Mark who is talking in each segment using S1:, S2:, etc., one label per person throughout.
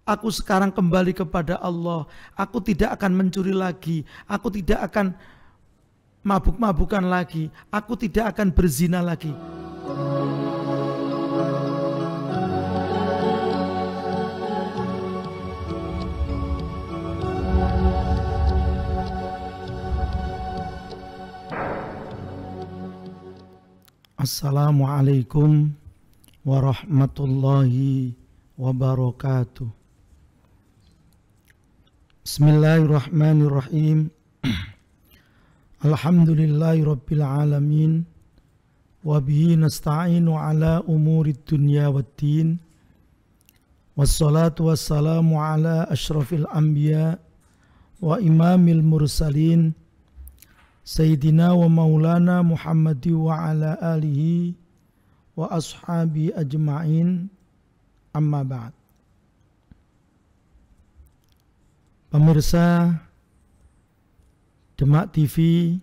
S1: Aku sekarang kembali kepada Allah. Aku tidak akan mencuri lagi. Aku tidak akan mabuk-mabukan lagi. Aku tidak akan berzina lagi. Assalamualaikum warahmatullahi wabarakatuh. Bismillahirrahmanirrahim. Alhamdulillahi rabbil alamin. Wabihi nasta'inu ala umurid dunya waddin. Wassalatu wassalamu ala ashrafil anbiya wa imamil mursalin, Sayyidina wa maulana Muhammadi wa ala alihi wa ashabi ajma'in, amma ba'd. Pemirsa Demak TV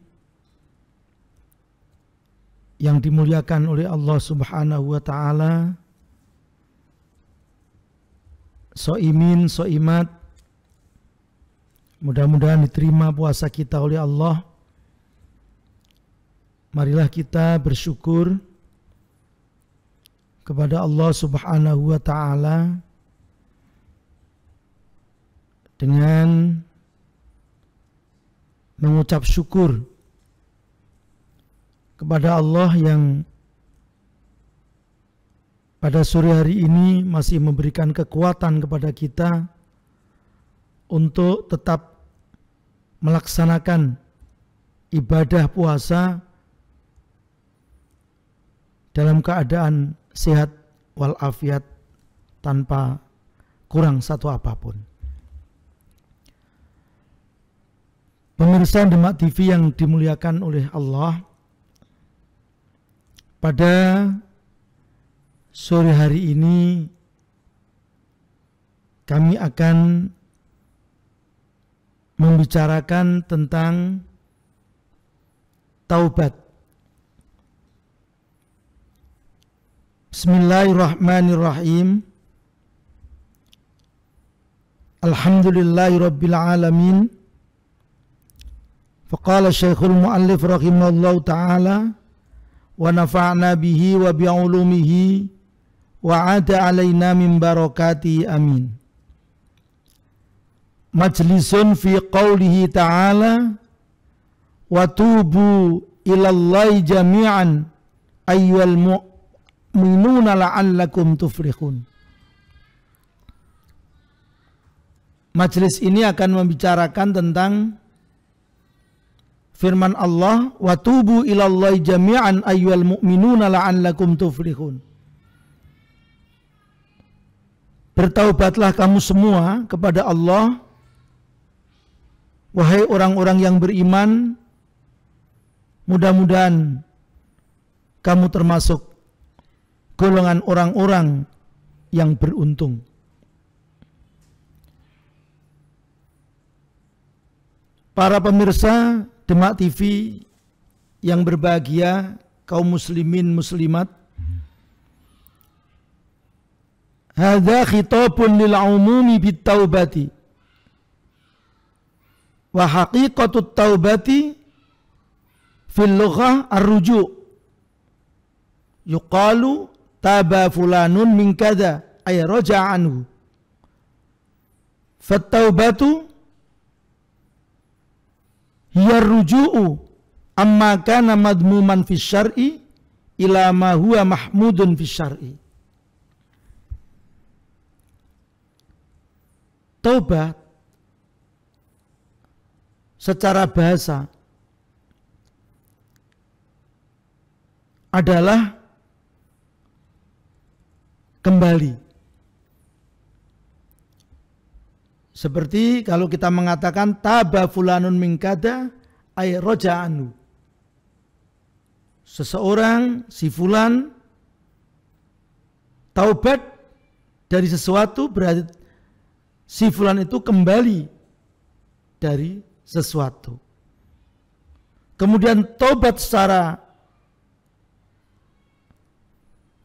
S1: yang dimuliakan oleh Allah Subhanahu wa ta'ala, soimin, soimat, mudah-mudahan diterima puasa kita oleh Allah. Marilah kita bersyukur kepada Allah Subhanahu wa ta'ala dengan mengucap syukur kepada Allah yang pada sore hari ini masih memberikan kekuatan kepada kita untuk tetap melaksanakan ibadah puasa dalam keadaan sehat walafiat tanpa kurang satu apapun. Pemirsa Demak TV yang dimuliakan oleh Allah, pada sore hari ini kami akan membicarakan tentang taubat. Bismillahirrahmanirrahim. Alhamdulillahirabbil alamin. Faqala Syekhul Muallif rahimahullahu taala wa nafa'na bihi wa bi'ulumihi wa 'ada 'alaina min barakatihi amin. Majlisun fi qaulihi ta'ala wa tubu ilallahi jami'an ayyuhal mu'minuna la'allakum tuflihun. Majelis ini akan membicarakan tentang firman Allah, wa tubu ilallahi jami'an ayyuhal mu'minuna la'allakum tuflihun. Bertaubatlah kamu semua kepada Allah, wahai orang-orang yang beriman, mudah-mudahan kamu termasuk golongan orang-orang yang beruntung. Para pemirsa Demak TV yang berbahagia, kaum muslimin muslimat, hadza khitabun lil umumi bit taubati wa haqiqatut taubati fil lughah ar-ruju'. Yuqalu taba fulanun min kadza ay raja'a anhu. Fat taubatu hiya ar-ruju'u amma kana madmuman fi syar'i ila ma huwa mahmudun fi syar'i. Taubat secara bahasa adalah kembali. Seperti kalau kita mengatakan taba fulanun min kada ay raja'anu. Seseorang, si fulan, taubat dari sesuatu, berarti si fulan itu kembali dari sesuatu. Kemudian taubat secara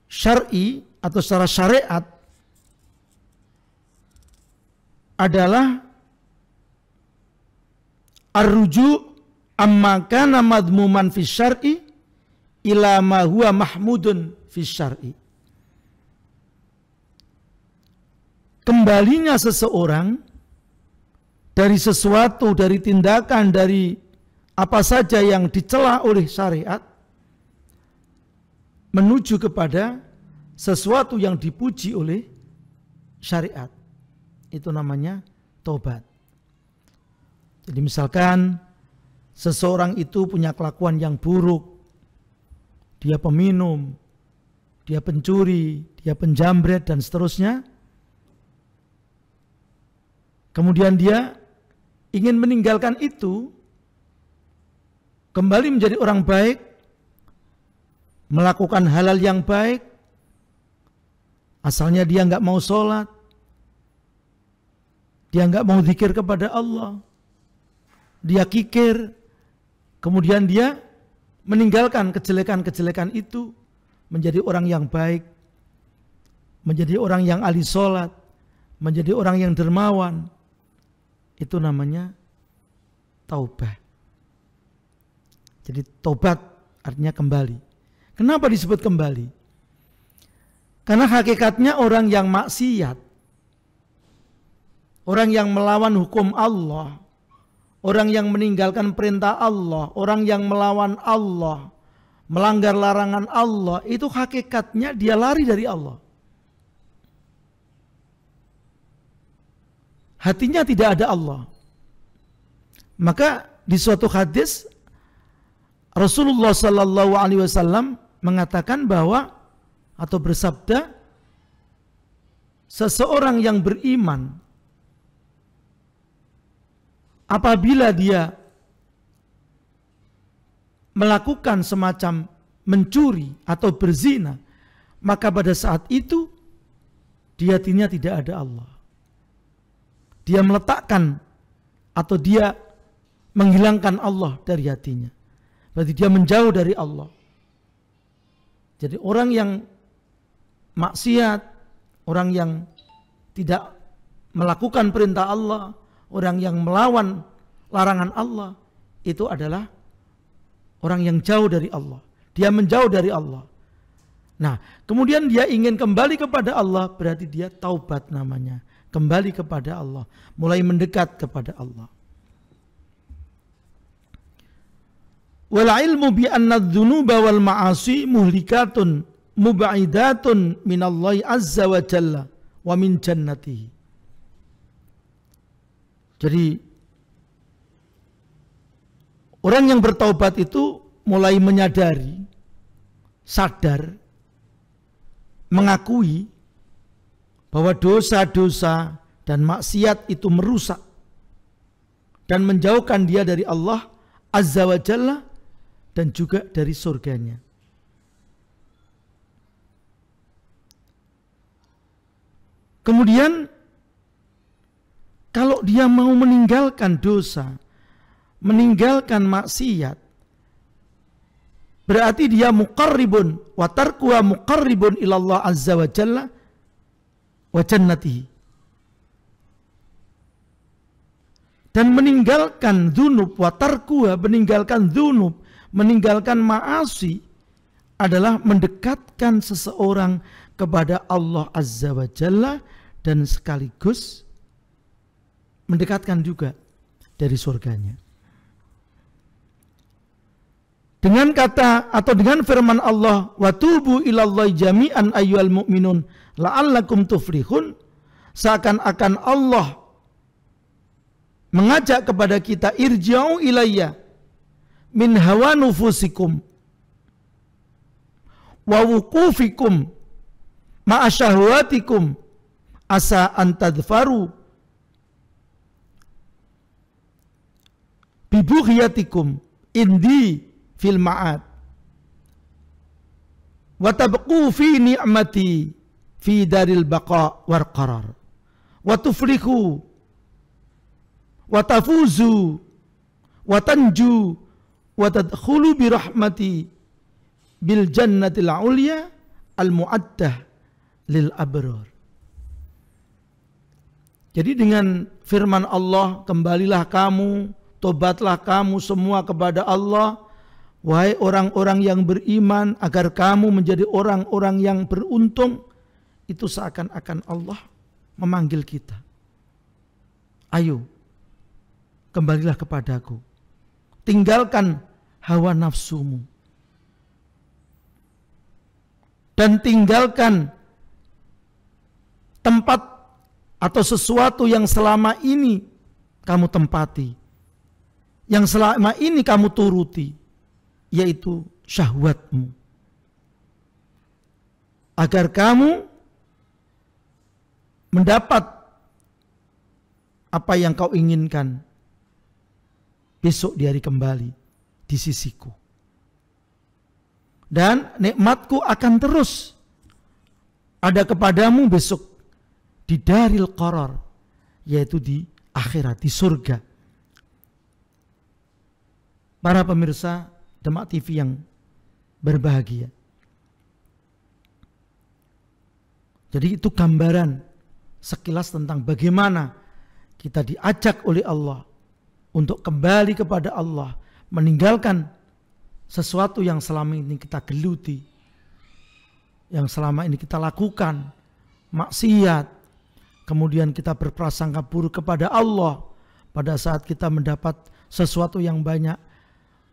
S1: syar'i atau secara syariat adalah ar-ruju' amma kana madmuman fi syar'i ila ma huwa mahmudun fi syar'i. Kembalinya seseorang dari sesuatu, dari tindakan, dari apa saja yang dicela oleh syariat menuju kepada sesuatu yang dipuji oleh syariat. Itu namanya tobat. Jadi misalkan seseorang itu punya kelakuan yang buruk, dia peminum, dia pencuri, dia penjamret dan seterusnya. Kemudian dia ingin meninggalkan itu, kembali menjadi orang baik, melakukan halal yang baik. Asalnya dia nggak mau sholat, dia nggak mau zikir kepada Allah, dia kikir, kemudian dia meninggalkan kejelekan-kejelekan itu, menjadi orang yang baik, menjadi orang yang ahli sholat, menjadi orang yang dermawan. Itu namanya taubah. Jadi tobat artinya kembali. Kenapa disebut kembali? Karena hakikatnya orang yang maksiat, orang yang melawan hukum Allah, orang yang meninggalkan perintah Allah, orang yang melawan Allah, melanggar larangan Allah, itu hakikatnya dia lari dari Allah. Hatinya tidak ada Allah. Maka di suatu hadis Rasulullah Sallallahu Alaihi Wasallam mengatakan bahwa atau bersabda, seseorang yang beriman apabila dia melakukan semacam mencuri atau berzina, maka pada saat itu di hatinya tidak ada Allah. Dia meletakkan atau dia menghilangkan Allah dari hatinya. Berarti dia menjauh dari Allah. Jadi orang yang maksiat, orang yang tidak melakukan perintah Allah, orang yang melawan larangan Allah, itu adalah orang yang jauh dari Allah. Dia menjauh dari Allah. Nah, kemudian dia ingin kembali kepada Allah, berarti dia taubat namanya. Kembali kepada Allah, mulai mendekat kepada Allah. Wal ilmu bi anna adz-dzunuba wal ma'asi muhlikatun mub'idatun minallahi azza wa jalla wa min jannatihi. Jadi orang yang bertaubat itu mulai menyadari, sadar, mengakui bahwa dosa-dosa dan maksiat itu merusak dan menjauhkan dia dari Allah Azza wa Jalla dan juga dari surganya. Kemudian kalau dia mau meninggalkan dosa, meninggalkan maksiat, berarti dia muqarribun wa tarkuha muqarribun ilallah Azza wa Jalla wa jannatihi. Dan meninggalkan dzunub wa tarkuha, meninggalkan dzunub, meninggalkan maasi adalah mendekatkan seseorang kepada Allah Azza wa Jalla dan sekaligus mendekatkan juga dari surganya. Dengan kata atau dengan firman Allah, wa tubu ilallahi jami'an ayyuhal mu'minun la'allakum tuflihun, seakan-akan Allah mengajak kepada kita, irji'u ilayya min hawa nufusikum wa wuqufikum ma'a syahwatikum asa an tadfaru bibughiyatikum indi fil ma'ad wa tabqu fi ni'mati fi daril baqa war qarar wa tuflihu wa tafuzu wa tanju wa tadkhulu bi rahmati bil jannatil ulya al mu'addah lil abrar. Jadi dengan firman Allah, kembalilah kamu, tobatlah kamu semua kepada Allah, wahai orang-orang yang beriman, agar kamu menjadi orang-orang yang beruntung. Itu seakan-akan Allah memanggil kita. Ayo, kembalilah kepadaku. Tinggalkan hawa nafsumu. Dan tinggalkan tempat atau sesuatu yang selama ini kamu tempati, yang selama ini kamu turuti, yaitu syahwatmu. Agar kamu mendapat apa yang kau inginkan besok di hari kembali di sisiku. Dan nikmatku akan terus ada kepadamu besok di daril qarar, yaitu di akhirat, di surga. Para pemirsa Demak TV yang berbahagia. Jadi itu gambaran sekilas tentang bagaimana kita diajak oleh Allah untuk kembali kepada Allah, meninggalkan sesuatu yang selama ini kita geluti, yang selama ini kita lakukan, maksiat. Kemudian kita berprasangka buruk kepada Allah. Pada saat kita mendapat sesuatu yang banyak,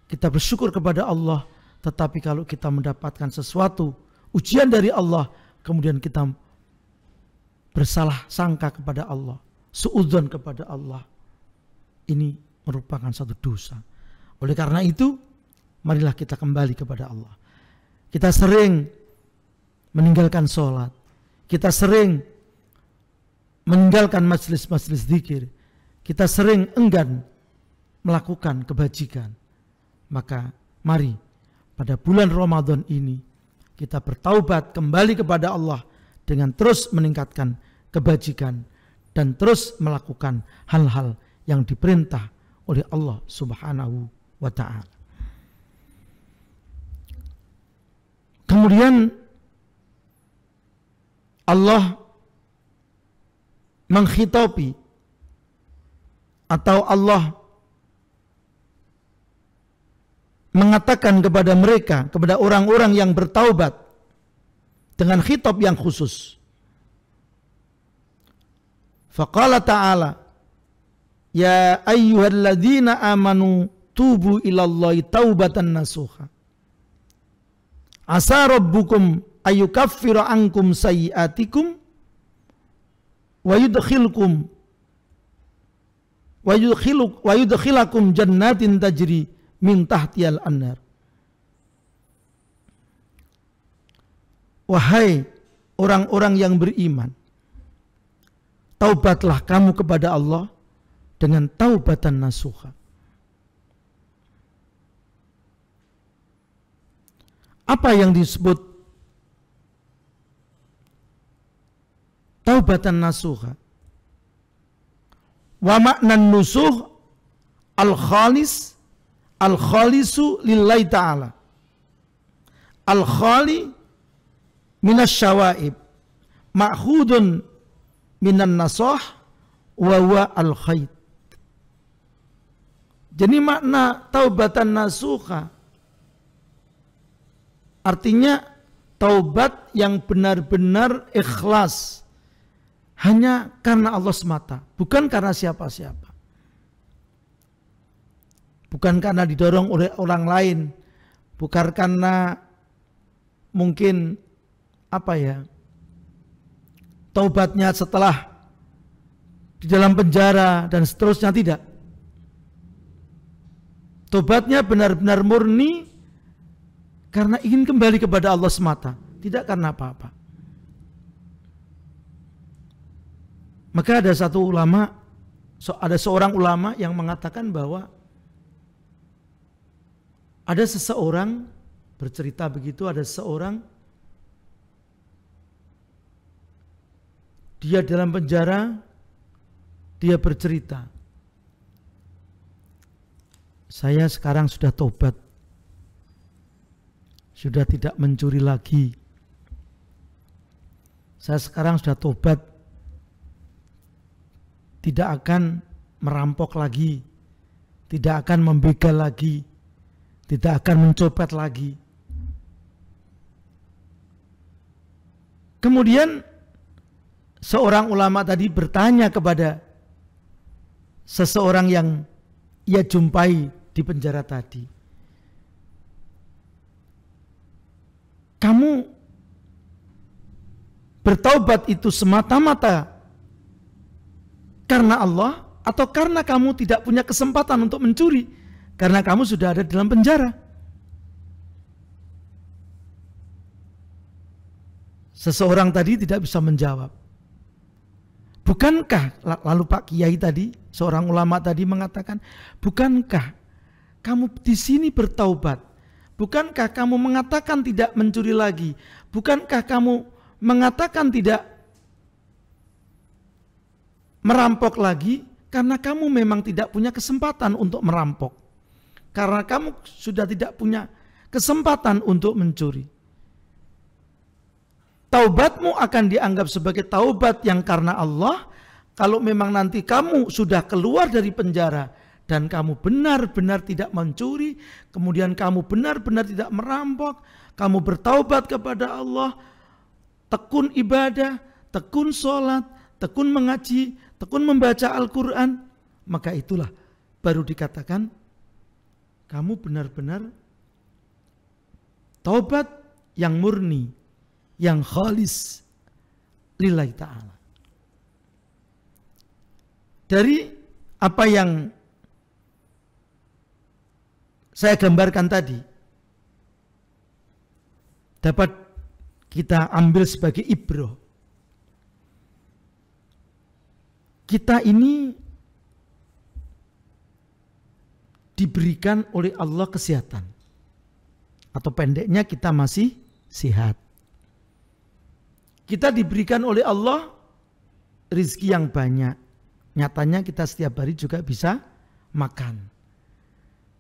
S1: kita bersyukur kepada Allah. Tetapi kalau kita mendapatkan sesuatu ujian dari Allah, kemudian kita bersalah sangka kepada Allah, suudzon kepada Allah, ini merupakan satu dosa. Oleh karena itu, marilah kita kembali kepada Allah. Kita sering meninggalkan sholat, kita sering meninggalkan majelis-majelis zikir, kita sering enggan melakukan kebajikan. Maka mari pada bulan Ramadan ini kita bertaubat kembali kepada Allah dengan terus meningkatkan kebajikan dan terus melakukan hal-hal yang diperintah oleh Allah Subhanahu wa ta'ala. Kemudian Allah menghitopi atau Allah mengatakan kepada mereka, kepada orang-orang yang bertaubat dengan khitab yang khusus. Faqala ta'ala, ya ayyuhalladzina amanu tubu ilallahi taubatan nasuha. Asa rabbukum ayyukaffira ankum sayyiatikum wa yudkhilakum jannatin tajri min tahtiyal anhar. Wahai orang-orang yang beriman, taubatlah kamu kepada Allah dengan taubatan nasuha. Apa yang disebut taubatan nasuha? Wa maknan nusuh al-khalisu lillahi ta'ala. Al-khali minas syawaib ma'khudun minan nasah wa huwa al-khaid. Jadi makna taubatan nasuha artinya taubat yang benar-benar ikhlas, hanya karena Allah semata, bukan karena siapa-siapa. Bukan karena didorong oleh orang lain, bukan karena mungkin taubatnya setelah di dalam penjara dan seterusnya, tidak. Taubatnya benar-benar murni karena ingin kembali kepada Allah semata, tidak karena apa-apa. Maka ada seorang ulama yang mengatakan bahwa ada seseorang bercerita begitu, ada seseorang dia dalam penjara, dia bercerita, saya sekarang sudah tobat, sudah tidak mencuri lagi, saya sekarang sudah tobat, tidak akan merampok lagi, tidak akan membegal lagi, tidak akan mencopet lagi. Kemudian seorang ulama tadi bertanya kepada seseorang yang ia jumpai di penjara tadi, kamu bertaubat itu semata-mata karena Allah atau karena kamu tidak punya kesempatan untuk mencuri karena kamu sudah ada dalam penjara? Seseorang tadi tidak bisa menjawab. Bukankah, lalu Pak Kiai tadi, seorang ulama tadi mengatakan, bukankah kamu di sini bertaubat? Bukankah kamu mengatakan tidak mencuri lagi? Bukankah kamu mengatakan tidak merampok lagi? Karena kamu memang tidak punya kesempatan untuk merampok. Karena kamu sudah tidak punya kesempatan untuk mencuri. Taubatmu akan dianggap sebagai taubat yang karena Allah kalau memang nanti kamu sudah keluar dari penjara dan kamu benar-benar tidak mencuri, kemudian kamu benar-benar tidak merampok, kamu bertaubat kepada Allah, tekun ibadah, tekun sholat, tekun mengaji, tekun membaca Al-Quran, maka itulah baru dikatakan kamu benar-benar taubat yang murni, yang khalis lillahi ta'ala. Dari apa yang saya gambarkan tadi dapat kita ambil sebagai ibroh. Kita ini diberikan oleh Allah kesehatan, atau pendeknya kita masih sehat. Kita diberikan oleh Allah rizki yang banyak. Nyatanya kita setiap hari juga bisa makan.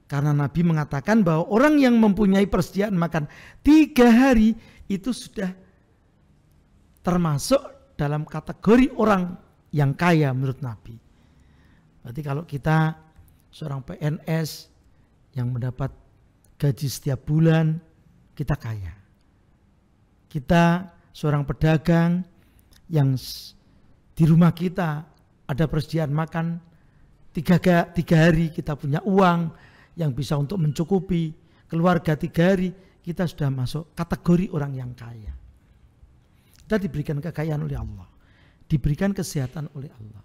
S1: Karena Nabi mengatakan bahwa orang yang mempunyai persediaan makan 3 hari itu sudah termasuk dalam kategori orang yang kaya menurut Nabi. Berarti kalau kita seorang PNS yang mendapat gaji setiap bulan, kita kaya. Kita seorang pedagang yang di rumah kita ada persediaan makan 3 hari, kita punya uang yang bisa untuk mencukupi keluarga 3 hari, kita sudah masuk kategori orang yang kaya. Kita diberikan kekayaan oleh Allah, diberikan kesehatan oleh Allah.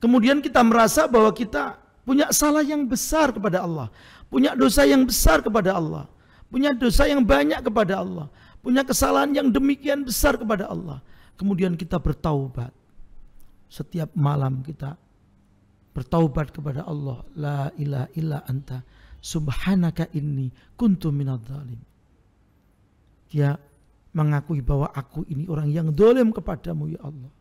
S1: Kemudian kita merasa bahwa kita punya salah yang besar kepada Allah, punya dosa yang besar kepada Allah, punya dosa yang banyak kepada Allah, punya kesalahan yang demikian besar kepada Allah. Kemudian kita bertaubat. Setiap malam kita bertaubat kepada Allah. La ilaha illa anta subhanaka inni kuntu minadz zalim. Dia mengakui bahwa aku ini orang yang zalim kepadamu ya Allah.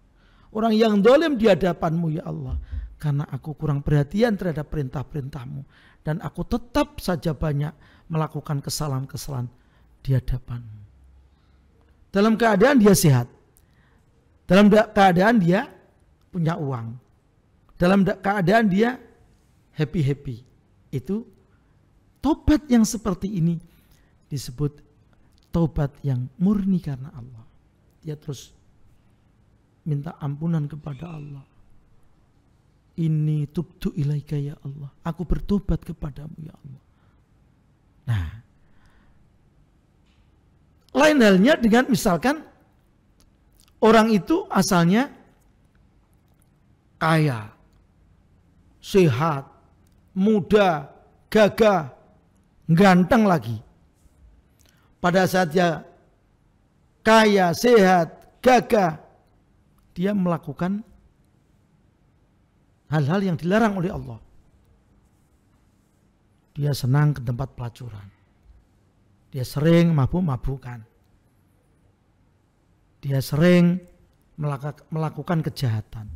S1: Orang yang zalim di hadapanmu ya Allah. Karena aku kurang perhatian terhadap perintah-perintahmu. Dan aku tetap saja banyak melakukan kesalahan-kesalahan di hadapanmu. Dalam keadaan dia sehat. Dalam keadaan dia punya uang. Dalam keadaan dia happy-happy. Itu tobat yang seperti ini disebut tobat yang murni karena Allah. Dia terus minta ampunan kepada Allah. Inni tubtu ilaika ya Allah. Aku bertobat kepadamu ya Allah. Nah, lain halnya dengan misalkan orang itu asalnya kaya, sehat, muda, gagah, ganteng lagi. Pada saat dia kaya, sehat, gagah, dia melakukan hal-hal yang dilarang oleh Allah. Dia senang ke tempat pelacuran. Dia sering mabuk-mabukan. Dia sering melakukan kejahatan.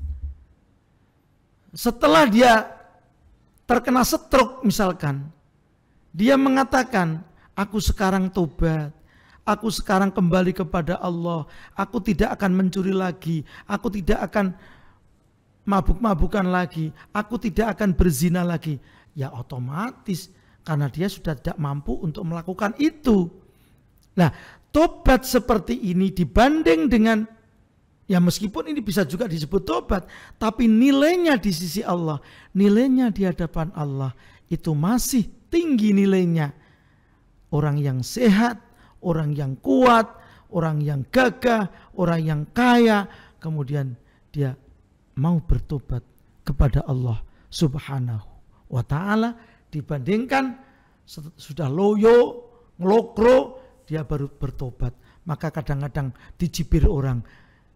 S1: Setelah dia terkena stroke misalkan, dia mengatakan, aku sekarang tobat, aku sekarang kembali kepada Allah, aku tidak akan mencuri lagi, aku tidak akan mabuk-mabukan lagi, aku tidak akan berzina lagi. Ya otomatis, karena dia sudah tidak mampu untuk melakukan itu. Nah, tobat seperti ini dibanding dengan, ya meskipun ini bisa juga disebut tobat, tapi nilainya di sisi Allah, nilainya di hadapan Allah itu masih tinggi nilainya. Orang yang sehat, orang yang kuat, orang yang gagah, orang yang kaya, kemudian dia mau bertobat kepada Allah Subhanahu wa ta'ala, dibandingkan sudah loyo, ngelokro, dia baru bertobat. Maka kadang-kadang dicibir orang,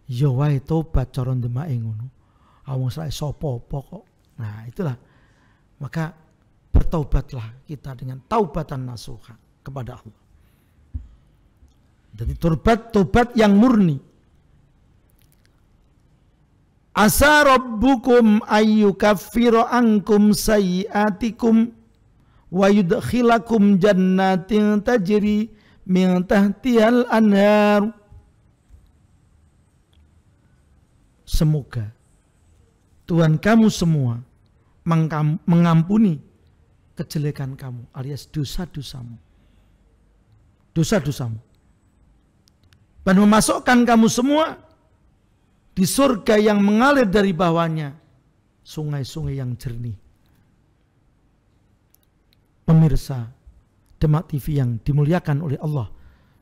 S1: ya wae tobat cara ndemake ngono. Awang sae sapa kok. Nah, itulah. Maka bertobatlah kita dengan taubatan nasuha kepada Allah. Jadi tobat yang murni. Asa rabbukum ayyukaffira ankum sayyiatikum wa yudkhilakum jannatin tajri min tahtihal anhar. Semoga Tuhan kamu semua mengampuni kejelekan kamu alias dosa-dosamu. Dosa-dosamu. Dan memasukkan kamu semua di surga yang mengalir dari bawahnya sungai-sungai yang jernih. Pemirsa Demak TV yang dimuliakan oleh Allah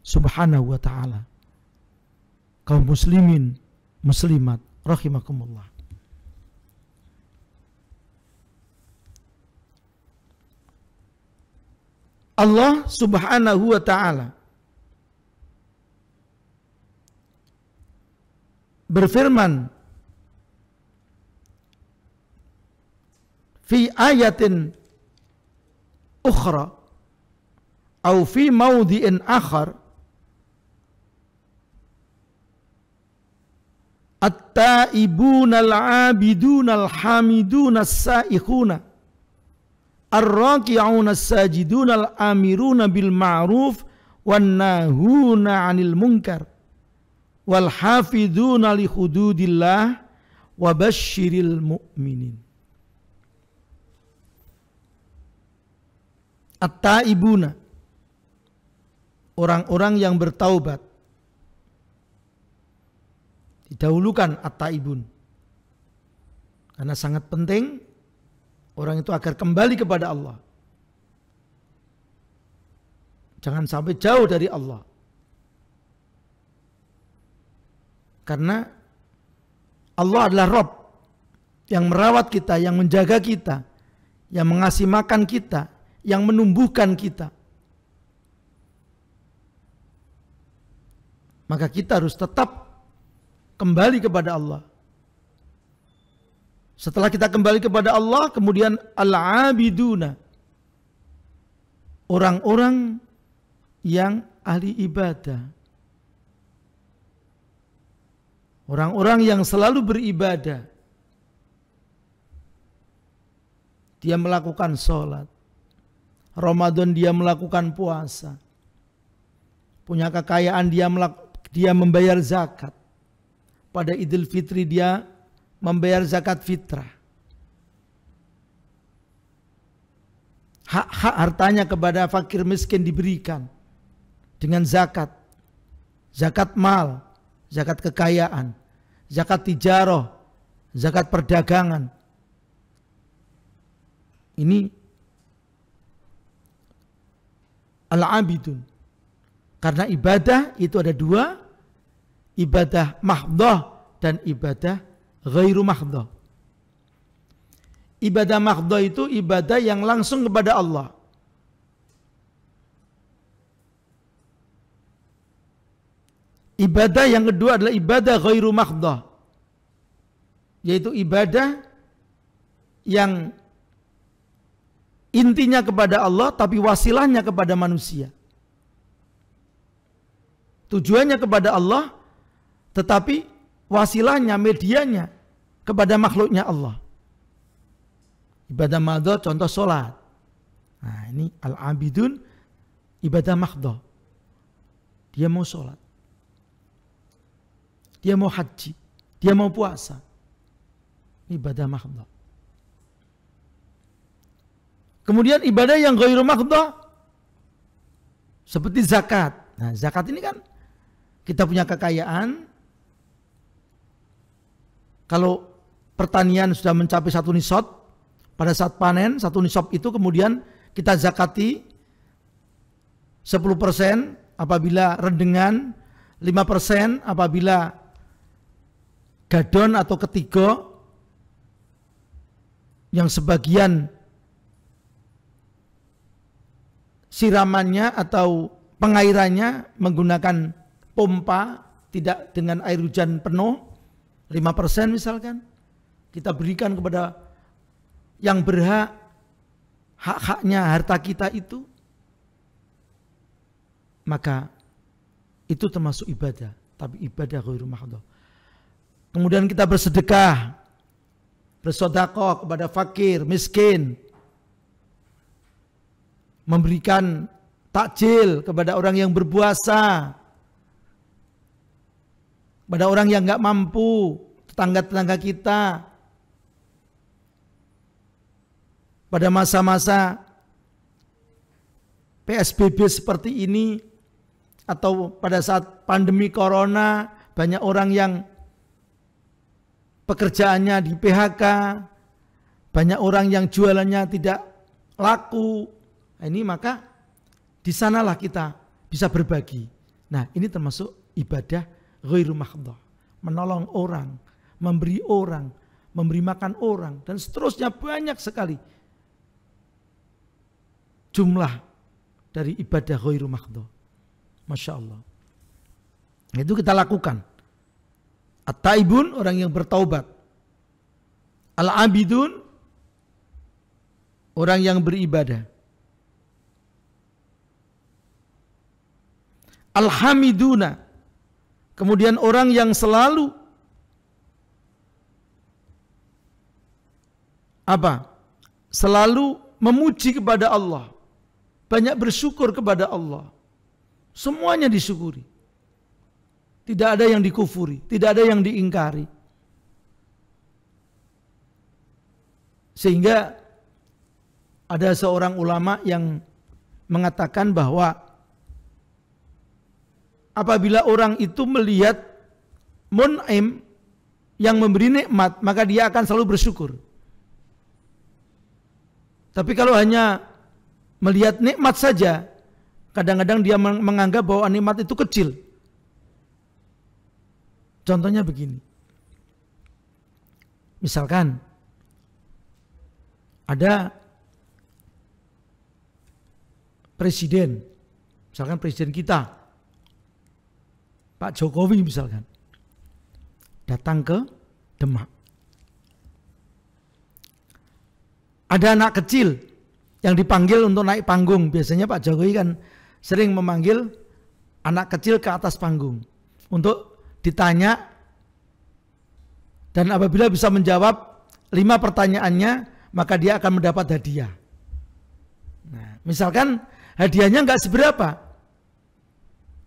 S1: Subhanahu wa ta'ala, kaum muslimin, muslimat, rahimakumullah. Allah Subhanahu wa ta'ala berfirman fi ayatin ukhra atau fi maudhi'in akhar, at-taibuna al-abiduna al-hamiduna as-sa'ikhuna ar-raki'una as-sajiduna al-amiruna bil ma'ruf wan nahuna 'anil munkar wal hafidhuna li hududillah wa basyiril mu'minin. At-taibuna, orang-orang yang bertaubat. Didahulukan at-taibun karena sangat penting orang itu agar kembali kepada Allah. Jangan sampai jauh dari Allah. Karena Allah adalah Rabb yang merawat kita, yang menjaga kita, yang mengasih makan kita, yang menumbuhkan kita. Maka kita harus tetap kembali kepada Allah. Setelah kita kembali kepada Allah, kemudian al-abiduna, orang-orang yang ahli ibadah. Orang-orang yang selalu beribadah. Dia melakukan sholat. Ramadan dia melakukan puasa. Punya kekayaan dia membayar zakat. Pada Idul Fitri dia membayar zakat fitrah. Hak-hak hartanya kepada fakir miskin diberikan dengan zakat. Zakat mal, zakat kekayaan, zakat tijarah, zakat perdagangan. Ini al-abidun. Karena ibadah itu ada dua, ibadah mahdhah dan ibadah ghairu mahdhah. Ibadah mahdhah itu ibadah yang langsung kepada Allah. Ibadah yang kedua adalah ibadah ghairu mahdhah, yaitu ibadah yang intinya kepada Allah tapi wasilahnya kepada manusia. Tujuannya kepada Allah tetapi wasilahnya, medianya kepada makhluknya Allah. Ibadah mahdhah contoh sholat. Nah ini al-abidun ibadah mahdhah. Dia mau sholat, dia mau haji, dia mau puasa. ibadah mahdhah. Kemudian ibadah yang ghairu mahdhah seperti zakat. Nah, zakat ini kan kita punya kekayaan. Kalau pertanian sudah mencapai 1 nisab, pada saat panen 1 nisab itu kemudian kita zakati 10% apabila rendengan, 5% apabila gadon atau ketiga, yang sebagian siramannya atau pengairannya menggunakan pompa, tidak dengan air hujan penuh, 5% misalkan, kita berikan kepada yang berhak, hak-haknya harta kita itu, maka itu termasuk ibadah, tapi ibadah ghairu mahdhah. Kemudian kita bersedekah, bersedekah kepada fakir, miskin, memberikan takjil kepada orang yang berpuasa, pada orang yang nggak mampu, tetangga-tetangga kita. Pada masa-masa PSBB seperti ini, atau pada saat pandemi corona, banyak orang yang pekerjaannya di PHK, banyak orang yang jualannya tidak laku. Ini maka di sanalah kita bisa berbagi. Nah, ini termasuk ibadah ghairu mahdhah. Menolong orang, memberi orang, memberi makan orang, dan seterusnya banyak sekali jumlah dari ibadah ghairu mahdhah. Masya Allah. Itu kita lakukan. At-taibun, orang yang bertaubat. Al-abidun, orang yang beribadah. Al-hamiduna, kemudian orang yang selalu selalu memuji kepada Allah, banyak bersyukur kepada Allah. Semuanya disyukuri. Tidak ada yang dikufuri, tidak ada yang diingkari. Sehingga ada seorang ulama yang mengatakan bahwa apabila orang itu melihat mun'im yang memberi nikmat, maka dia akan selalu bersyukur. Tapi kalau hanya melihat nikmat saja, kadang-kadang dia menganggap bahwa nikmat itu kecil. Contohnya begini. Misalkan ada presiden, misalkan presiden kita, Pak Jokowi misalkan, datang ke Demak. Ada anak kecil yang dipanggil untuk naik panggung. Biasanya Pak Jokowi kan sering memanggil anak kecil ke atas panggung untuk ditanya, dan apabila bisa menjawab 5 pertanyaannya, maka dia akan mendapat hadiah. Nah, misalkan hadiahnya nggak seberapa,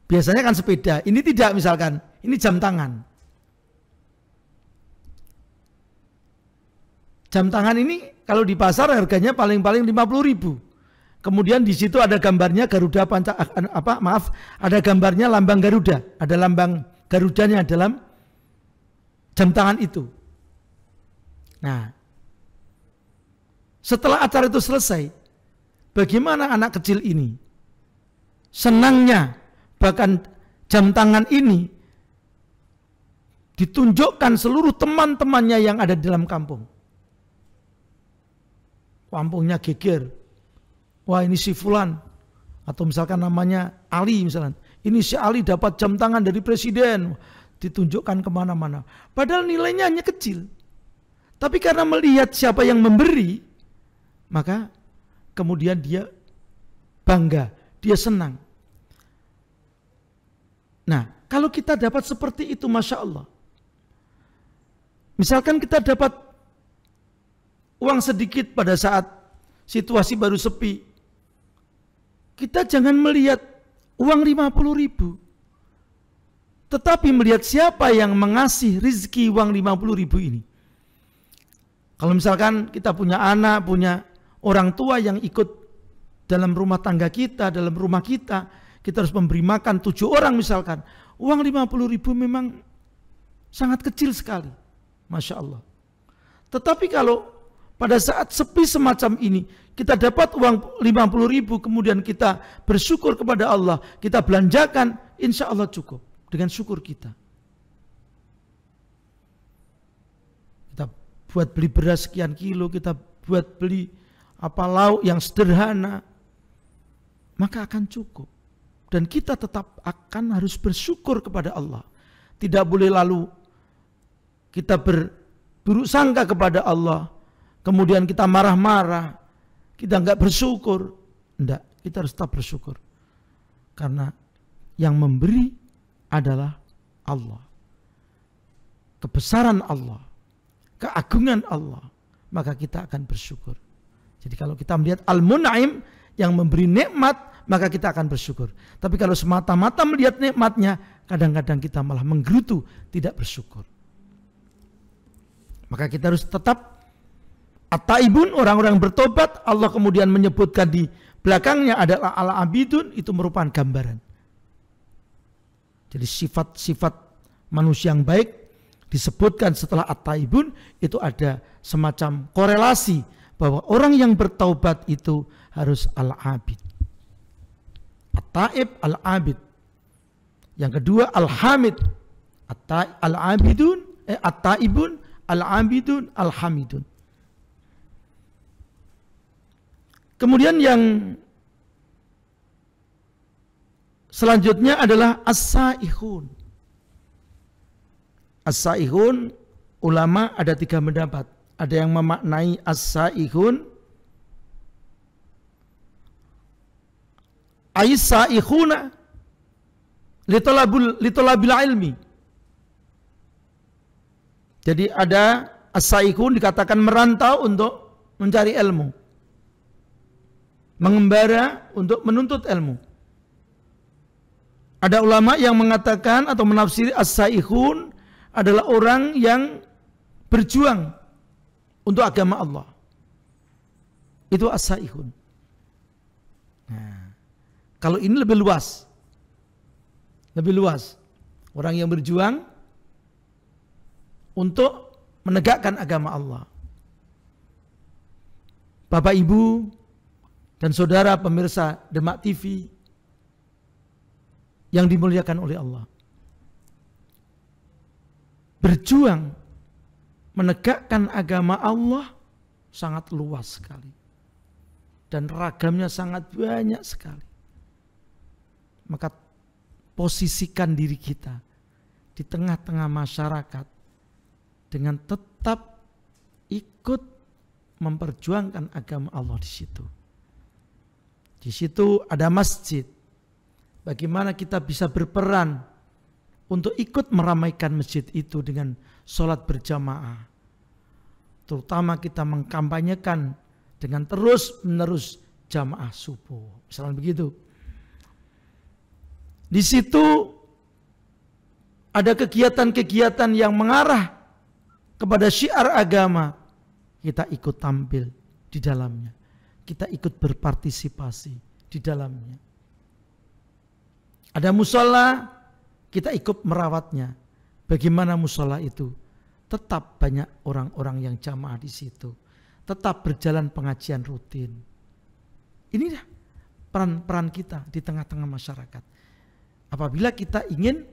S1: biasanya kan sepeda, ini tidak, misalkan ini jam tangan. Jam tangan ini kalau di pasar harganya paling-paling 50.000. Kemudian di situ ada gambarnya Garuda ada gambarnya lambang Garuda, ada lambang Garudanya dalam jam tangan itu. Nah, setelah acara itu selesai, bagaimana anak kecil ini senangnya, bahkan jam tangan ini ditunjukkan seluruh teman-temannya yang ada di dalam kampung. Kampungnya geger. Wah, ini si Fulan, atau misalkan namanya Ali misalkan, ini si Ali dapat jam tangan dari presiden, ditunjukkan kemana-mana. Padahal nilainya hanya kecil. Tapi karena melihat siapa yang memberi, maka kemudian dia bangga, dia senang. Nah, kalau kita dapat seperti itu, Masya Allah. Misalkan kita dapat uang sedikit pada saat situasi baru sepi, kita jangan melihat uang 50.000, tetapi melihat siapa yang mengasih rizki uang 50.000 ini. Kalau misalkan kita punya anak, punya orang tua yang ikut dalam rumah tangga kita, dalam rumah kita harus memberi makan 7 orang misalkan. Uang 50.000 memang sangat kecil sekali. Masya Allah. Tetapi kalau pada saat sepi semacam ini, kita dapat uang 50.000, kemudian kita bersyukur kepada Allah, kita belanjakan, insya Allah cukup dengan syukur kita. Kita buat beli beras sekian kilo, kita buat beli lauk yang sederhana, maka akan cukup. Dan kita tetap akan harus bersyukur kepada Allah. Tidak boleh lalu kita berburuk sangka kepada Allah, kemudian kita marah-marah, kita enggak bersyukur. Enggak, kita harus tetap bersyukur. Karena yang memberi adalah Allah. Kebesaran Allah, keagungan Allah, maka kita akan bersyukur. Jadi kalau kita melihat Al-Mun'im yang memberi nikmat, maka kita akan bersyukur. Tapi kalau semata-mata melihat nikmatnya, kadang-kadang kita malah menggerutu, tidak bersyukur. Maka kita harus tetap at-taibun, orang-orang bertobat. Allah kemudian menyebutkan di belakangnya adalah al-abidun, itu merupakan gambaran. Jadi sifat-sifat manusia yang baik disebutkan setelah at-taibun, itu ada semacam korelasi bahwa orang yang bertaubat itu harus al-abid. At-taib, al-abid. Yang kedua al-hamid. Al-abidun, at-taibun, al-abidun, al-hamidun. Kemudian yang selanjutnya adalah as-saihun. As-saihun, ulama ada 3 pendapat. Ada yang memaknai as-saihun ai-saihuna litolabil ilmi. Jadi ada as-saihun dikatakan merantau untuk mencari ilmu, mengembara untuk menuntut ilmu. Ada ulama yang mengatakan atau menafsiri as-saihun adalah orang yang berjuang untuk agama Allah. Itu as-saihun. Nah, kalau ini lebih luas. Lebih luas. Orang yang berjuang untuk menegakkan agama Allah. Bapak, Ibu, dan saudara pemirsa Demak TV yang dimuliakan oleh Allah. Berjuang menegakkan agama Allah sangat luas sekali. Dan ragamnya sangat banyak sekali. Maka posisikan diri kita di tengah-tengah masyarakat dengan tetap ikut memperjuangkan agama Allah di situ. Di situ ada masjid. Bagaimana kita bisa berperan untuk ikut meramaikan masjid itu dengan sholat berjamaah. Terutama kita mengkampanyekan dengan terus-menerus jamaah subuh. Misalnya begitu. Di situ ada kegiatan-kegiatan yang mengarah kepada syiar agama. Kita ikut tampil di dalamnya. Kita ikut berpartisipasi di dalamnya. Ada musola, kita ikut merawatnya. Bagaimana musola itu? Tetap banyak orang-orang yang jamaah di situ. Tetap berjalan pengajian rutin. Inilah peran-peran kita di tengah-tengah masyarakat. Apabila kita ingin,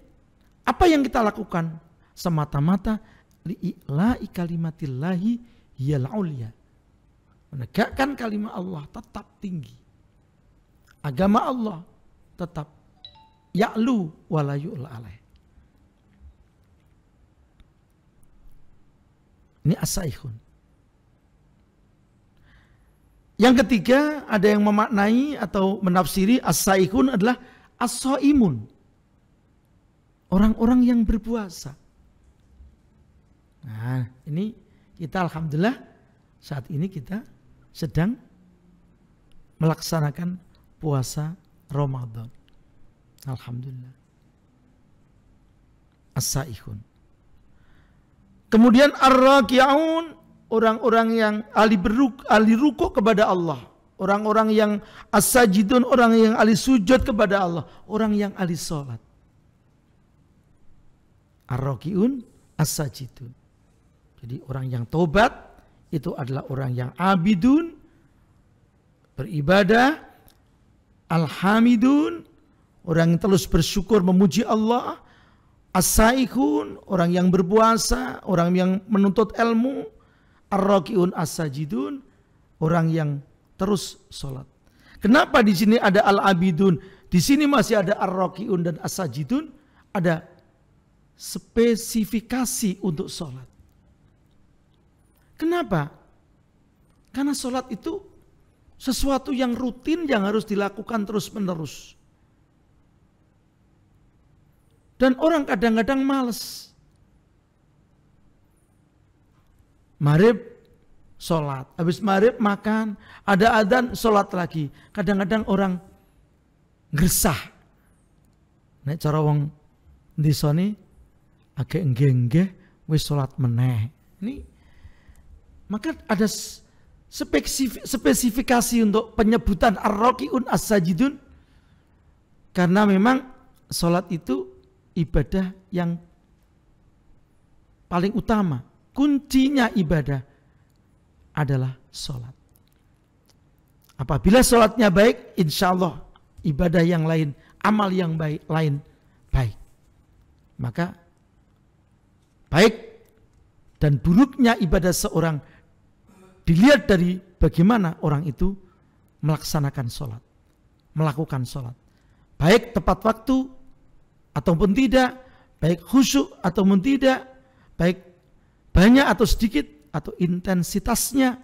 S1: apa yang kita lakukan? Semata-mata li'ila'i kalimatillahi hiyal ulia. Menegakkan kalimat Allah tetap tinggi. Agama Allah tetap ya'lu wa la yu'la alaih. Ini as-saihun. Yang ketiga, ada yang memaknai atau menafsiri as-saihun adalah as-shaimun. Orang-orang yang berpuasa. Nah, ini kita alhamdulillah saat ini kita sedang melaksanakan puasa Ramadan. Alhamdulillah. As-saihun. Kemudian ar-raki'un orang-orang yang ahli rukuk kepada Allah, orang-orang yang as-sajidun, orang yang ahli sujud kepada Allah, orang yang ahli sholat. Ar-raki'un as-sajidun. Jadi orang yang taubat itu adalah orang yang abidun, beribadah, alhamidun, orang yang terus bersyukur memuji Allah, as-saihun, orang yang berpuasa, orang yang menuntut ilmu, ar-raki'un as-sajidun, orang yang terus sholat. Kenapa di sini ada al-abidun, di sini masih ada ar-raki'un dan as-sajidun, ada spesifikasi untuk sholat. Kenapa? Karena sholat itu sesuatu yang rutin yang harus dilakukan terus menerus. Dan orang kadang-kadang malas. Maghrib sholat, habis maghrib makan, ada adzan sholat lagi. Kadang-kadang orang gersah. Nek cara wong desa ni agak enggeh-enggeh wis sholat meneh. Ini maka ada spesifikasi untuk penyebutan ar-raki'un as-sajidun, karena memang sholat itu ibadah yang paling utama. Kuncinya ibadah adalah sholat. Apabila sholatnya baik, insya Allah ibadah yang lain, amal yang lain baik. Maka baik dan buruknya ibadah seorang dilihat dari bagaimana orang itu melaksanakan sholat, melakukan sholat. Baik tepat waktu ataupun tidak, baik khusyuk ataupun tidak, baik banyak atau sedikit, atau intensitasnya.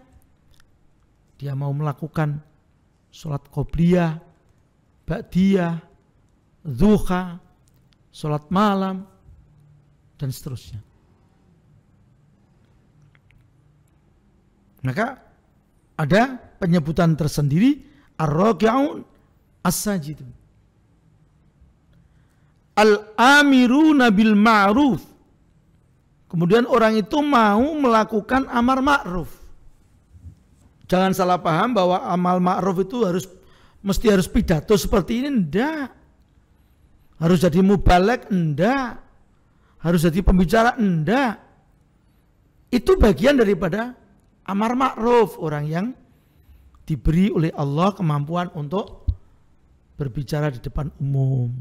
S1: Dia mau melakukan sholat qobliyah, ba'diyah, duha, sholat malam, dan seterusnya. Maka ada penyebutan tersendiri ar-raki'un as-sajidun. Al-amiruna bil ma'ruf. Kemudian orang itu mau melakukan amar ma'ruf. Jangan salah paham bahwa amal ma'ruf itu mesti harus pidato seperti ini, enggak. Harus jadi mubalek, enggak. Harus jadi pembicara, enggak. Itu bagian daripada amar ma'ruf, orang yang diberi oleh Allah kemampuan untuk berbicara di depan umum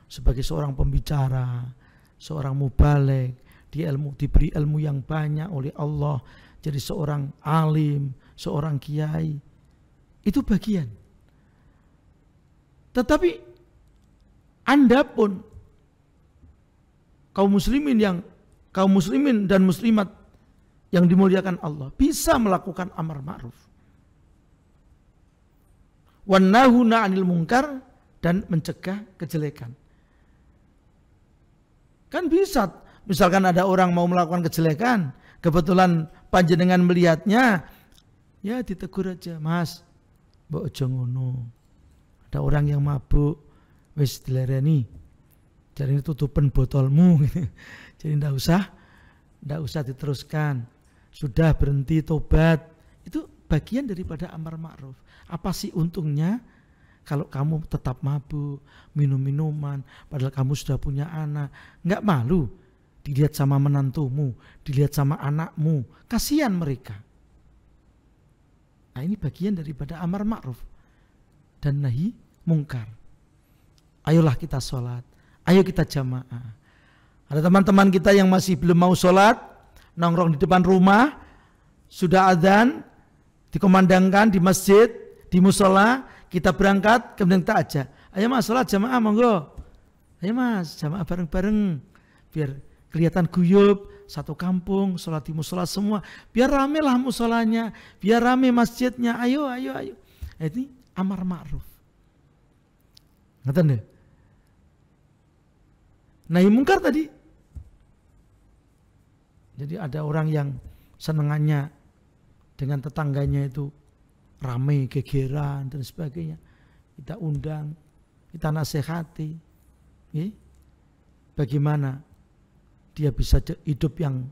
S1: sebagai seorang pembicara, seorang mubalek, diberi ilmu yang banyak oleh Allah, jadi seorang alim, seorang kiai. Itu bagian. Tetapi Anda pun kaum muslimin dan muslimat yang dimuliakan Allah bisa melakukan amar ma'ruf, wan nahuna 'anil munkar, dan mencegah kejelekan. Kan bisa, misalkan ada orang mau melakukan kejelekan, kebetulan panjenengan melihatnya, ya ditegur aja, Mas, mbok aja ngono. Ada orang yang mabuk, wis dilereni, jadi tutupen botolmu, jadi ndak usah diteruskan. Sudah berhenti, tobat. Itu bagian daripada amar ma'ruf. Apa sih untungnya kalau kamu tetap mabuk, minum minuman, padahal kamu sudah punya anak? Enggak malu dilihat sama menantumu, dilihat sama anakmu. Kasihan mereka. Nah, ini bagian daripada amar ma'ruf dan nahi mungkar. Ayolah kita sholat, ayo kita jamaah. Ada teman-teman kita yang masih belum mau sholat, nongkrong di depan rumah, sudah adzan, dikomandangkan di masjid, di musola, kita berangkat, kemudian kita ajak, ayo mas sholat jamaah monggo, ayo mas jamaah bareng-bareng, biar kelihatan guyub, satu kampung, sholat di musola semua, biar rame lah musolanya, biar rame masjidnya, ayo. Ini amar ma'ruf. Ngerti deh? Nahi mungkar tadi. Jadi ada orang yang senengannya dengan tetangganya itu ramai, gegeran dan sebagainya. Kita undang, kita nasihati. Bagaimana dia bisa hidup yang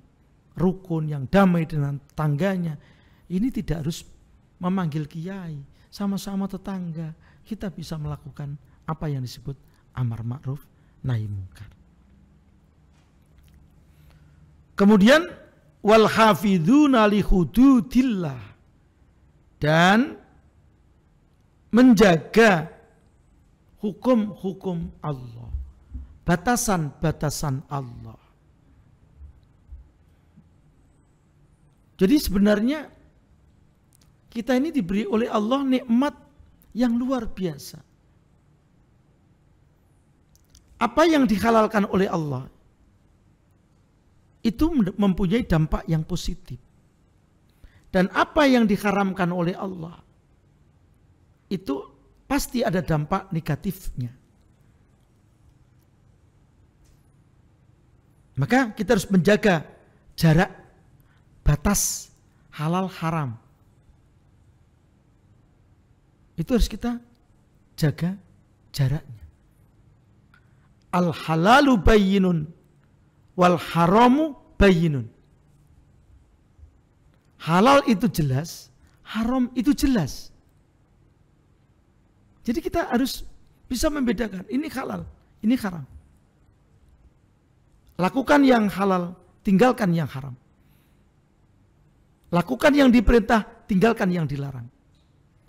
S1: rukun, yang damai dengan tangganya. Ini tidak harus memanggil kiai, sama-sama tetangga kita bisa melakukan apa yang disebut amar ma'ruf nahi mungkar. Kemudian wal hafidhuna li hududillah, dan menjaga hukum-hukum Allah, batasan-batasan Allah. Jadi sebenarnya kita ini diberi oleh Allah nikmat yang luar biasa. Apa yang dihalalkan oleh Allah itu mempunyai dampak yang positif. Dan apa yang diharamkan oleh Allah itu pasti ada dampak negatifnya. Maka kita harus menjaga jarak, batas halal haram. Itu harus kita jaga jaraknya. Al halalu bayyinun wal haramu bayyinun. Halal itu jelas, haram itu jelas. Jadi kita harus bisa membedakan, ini halal, ini haram. Lakukan yang halal, tinggalkan yang haram. Lakukan yang diperintah, tinggalkan yang dilarang.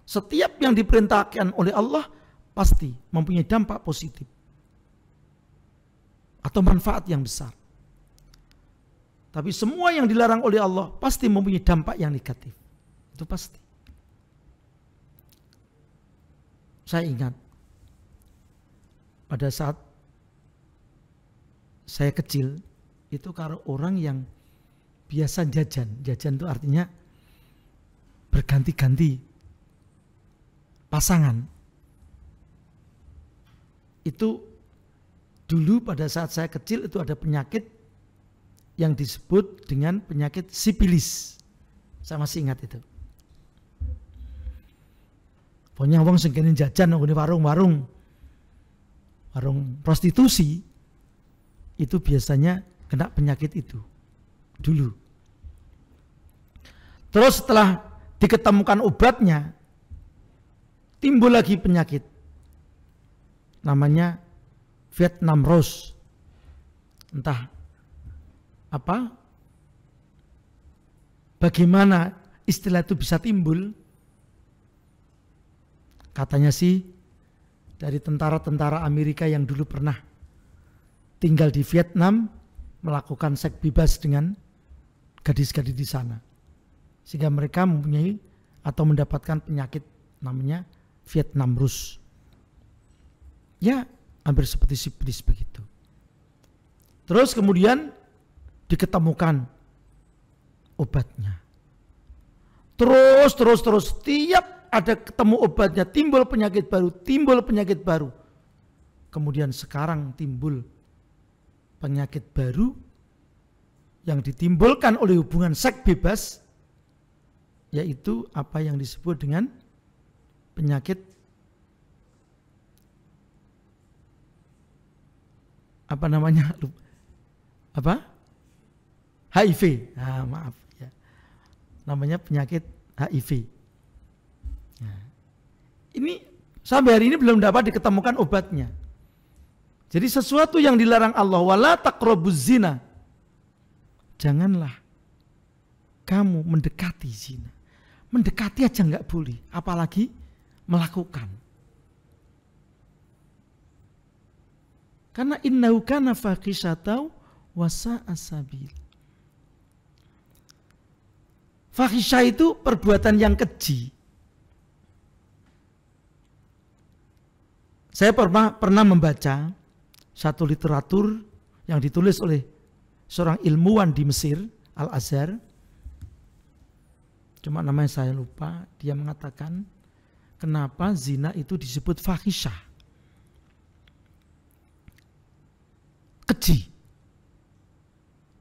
S1: Setiap yang diperintahkan oleh Allah pasti mempunyai dampak positif atau manfaat yang besar. Tapi semua yang dilarang oleh Allah pasti mempunyai dampak yang negatif. Itu pasti. Saya ingat pada saat saya kecil itu kalau orang yang biasa jajan itu artinya berganti-ganti pasangan. Itu dulu pada saat saya kecil itu ada penyakit yang disebut dengan penyakit sipilis. Saya masih ingat itu. Pokoknya wong sing kene jajan nang warung prostitusi itu biasanya kena penyakit itu dulu. Terus setelah diketemukan obatnya, timbul lagi penyakit. Namanya Vietnam Rose. Entah apa, bagaimana istilah itu bisa timbul. Katanya sih dari tentara-tentara Amerika yang dulu pernah tinggal di Vietnam melakukan seks bebas dengan gadis-gadis di sana. Sehingga mereka mempunyai atau mendapatkan penyakit namanya Vietnam Rose. Ya, hampir seperti sipilis begitu. Terus kemudian diketemukan obatnya. Terus tiap ada ketemu obatnya, timbul penyakit baru. Kemudian sekarang timbul penyakit baru yang ditimbulkan oleh hubungan seks bebas, yaitu apa yang disebut dengan penyakit apa namanya? Apa? HIV. Nah, maaf ya. Namanya penyakit HIV. Nah, ini sampai hari ini belum dapat diketemukan obatnya. Jadi sesuatu yang dilarang Allah, wala taqrabuz zina. Janganlah kamu mendekati zina. Mendekati aja nggak boleh, apalagi melakukan. Karena innahu kana fahishatau wa sa'a sabil. Fahisyah itu perbuatan yang keji. Saya pernah membaca satu literatur yang ditulis oleh seorang ilmuwan di Mesir, Al-Azhar. Cuma namanya saya lupa. Dia mengatakan kenapa zina itu disebut fahisyah. Keji.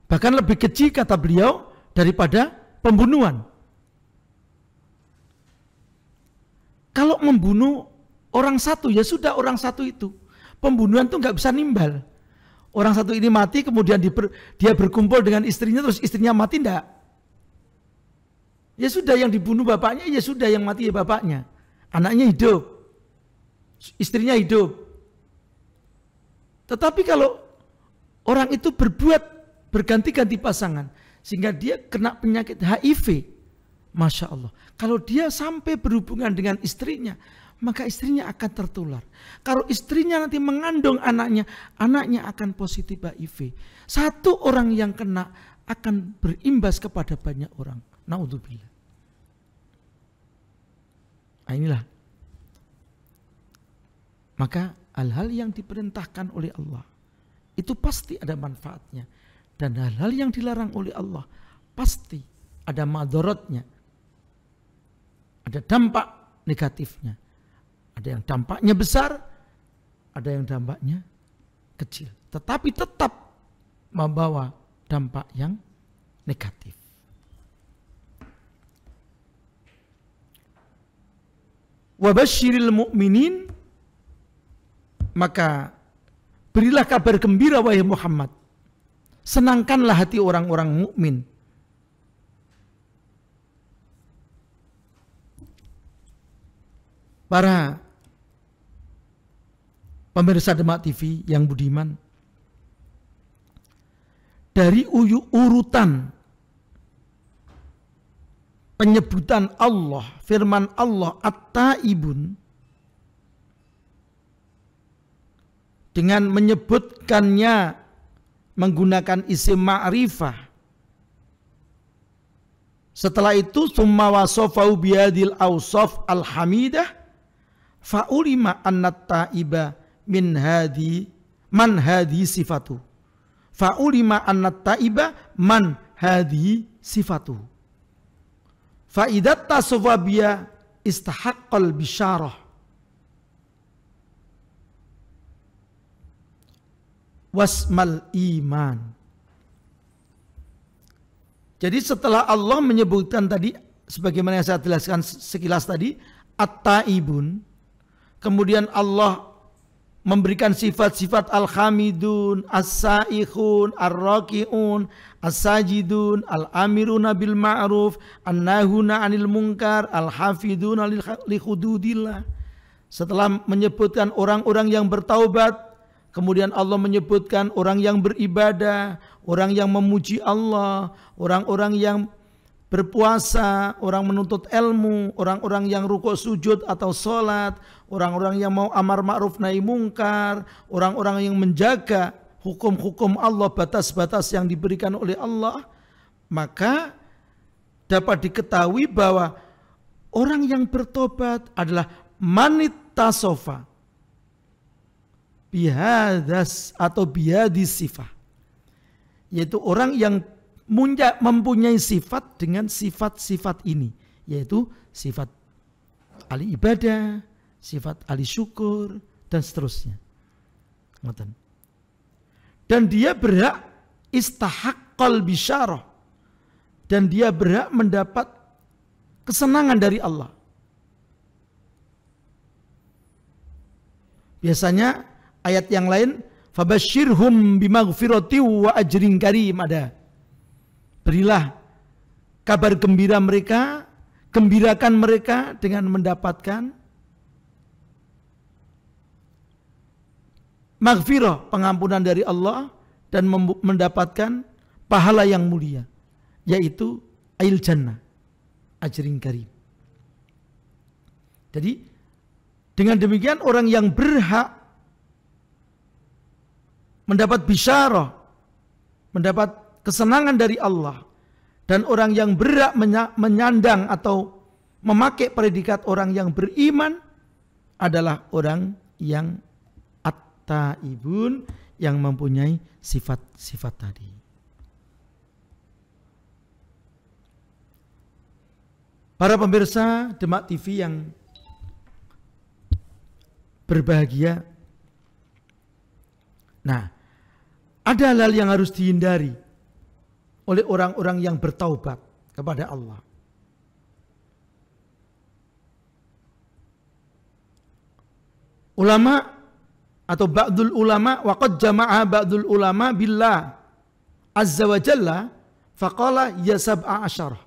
S1: Bahkan lebih keji kata beliau daripada pembunuhan. Kalau membunuh orang satu, ya sudah orang satu itu. Pembunuhan itu nggak bisa nimbal. Orang satu ini mati, kemudian dia berkumpul dengan istrinya, terus istrinya mati, enggak. Ya sudah, yang dibunuh bapaknya, ya sudah, yang mati ya bapaknya. Anaknya hidup, istrinya hidup. Tetapi kalau orang itu berbuat berganti-ganti pasangan, sehingga dia kena penyakit HIV, Masya Allah. Kalau dia sampai berhubungan dengan istrinya, maka istrinya akan tertular. Kalau istrinya nanti mengandung anaknya, anaknya akan positif HIV. Satu orang yang kena akan berimbas kepada banyak orang. Naudzubillah. Nah, inilah. Maka hal-hal yang diperintahkan oleh Allah itu pasti ada manfaatnya. Dan hal-hal yang dilarang oleh Allah pasti ada madharatnya. Ada dampak negatifnya. Ada yang dampaknya besar, ada yang dampaknya kecil. Tetapi tetap membawa dampak yang negatif. Wabasyiril mu'minin, maka berilah kabar gembira wahai Muhammad. Senangkanlah hati orang-orang mukmin. Para pemirsa Demak TV yang budiman, dari urutan penyebutan Allah, firman Allah At-Taibun, dengan menyebutkannya menggunakan isim ma'rifah. Setelah itu summa wasafahu bihadil awsaf al-hamidah fa'ulima annat ta'iba min man hadi sifatu. Fa'ulima annat ta'iba man hadi sifatu. Fa'idat tasawabiyah istahaqqal bisyarah. Wasmal iman. Jadi setelah Allah menyebutkan tadi, sebagaimana yang saya jelaskan sekilas tadi, At-Taibun, kemudian Allah memberikan sifat-sifat al-hamidun, as-saikhun, ar-raki'un, as-sajidun, al-amiruna bil ma'ruf, an-nahuna 'anil munkar, al-hafiduna li hududillah. Setelah menyebutkan orang-orang yang bertaubat, kemudian Allah menyebutkan orang yang beribadah, orang yang memuji Allah, orang-orang yang berpuasa, orang menuntut ilmu, orang-orang yang rukuk sujud atau sholat, orang-orang yang mau amar ma'ruf nahi mungkar, orang-orang yang menjaga hukum-hukum Allah, batas-batas yang diberikan oleh Allah, maka dapat diketahui bahwa orang yang bertobat adalah manit tasofa bihadas atau bihadis sifat, yaitu orang yang mempunyai sifat dengan sifat-sifat ini, yaitu sifat ahli ibadah, sifat ahli syukur, dan seterusnya. Dan dia berhak istahaqqal bisyarah, dan dia berhak mendapat kesenangan dari Allah. Biasanya ayat yang lain, fabasyirhum bimaghfirati wa ajrin karim, ada. Berilah kabar gembira mereka, gembirakan mereka dengan mendapatkan maghfirah, pengampunan dari Allah, dan mendapatkan pahala yang mulia, yaitu ail jannah, ajrin karim. Jadi dengan demikian orang yang berhak mendapat bisyarah, mendapat kesenangan dari Allah, dan orang yang berhak menyandang atau memakai predikat orang yang beriman adalah orang yang at-taibun, yang mempunyai sifat-sifat tadi. Para pemirsa Demak TV yang berbahagia, nah, ada hal yang harus dihindari oleh orang-orang yang bertaubat kepada Allah. Ulama atau ba'dul ulama wa qad jama'a ba'dul ulama billah azza wa jalla faqala ya sab'a asyarah.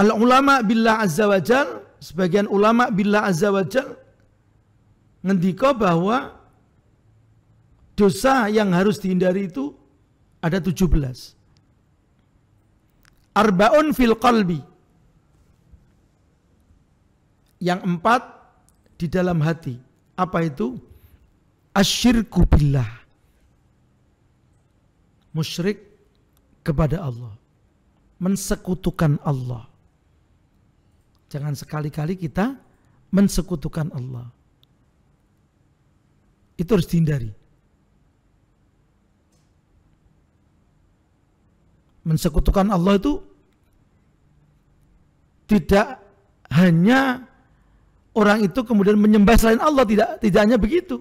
S1: Al ulama billah azza wa jalla, sebagian ulama billah azza wa jalla ngendika bahwa dosa yang harus dihindari itu ada 17. Arba'un fil qalbi. Yang 4 di dalam hati. Apa itu? Asyirku billah. Musyrik kepada Allah. Mensekutukan Allah. Jangan sekali-kali kita mensekutukan Allah. Itu harus dihindari. Mensekutukan Allah itu tidak hanya orang itu kemudian menyembah selain Allah, tidak hanya begitu.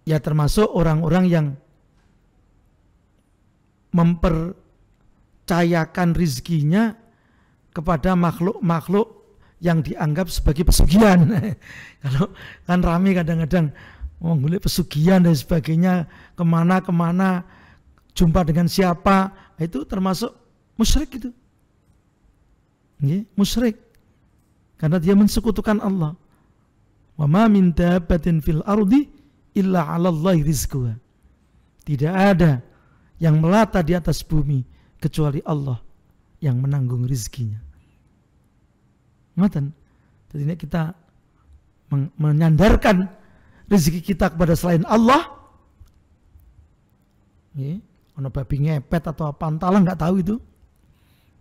S1: Ya termasuk orang-orang yang mempercayakan rizkinya kepada makhluk-makhluk yang dianggap sebagai pesugihan. Kalau kan rame kadang-kadang mengulik pesugihan dan sebagainya, kemana-kemana, jumpa dengan siapa, itu termasuk musyrik itu. Musyrik. Karena dia mensekutukan Allah. Wa ma min dabbatin fil ardi illa 'alallahi rizquha. Tidak ada yang melata di atas bumi kecuali Allah yang menanggung rizkinya. Ngoten. Jadi kita menyandarkan rezeki kita kepada selain Allah. Ono babi ngepet atau apa entahlah, nggak tahu itu.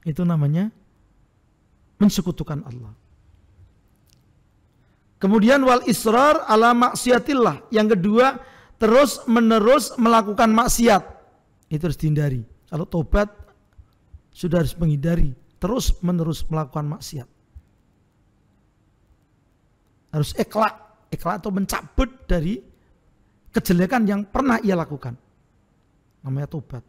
S1: Itu namanya mensekutukan Allah. Kemudian wal israr ala maksiatillah. Yang kedua, terus menerus melakukan maksiat. Itu harus dihindari. Kalau tobat sudah harus menghindari terus menerus melakukan maksiat. Harus ikhlas atau mencabut dari kejelekan yang pernah ia lakukan. Namanya tobat.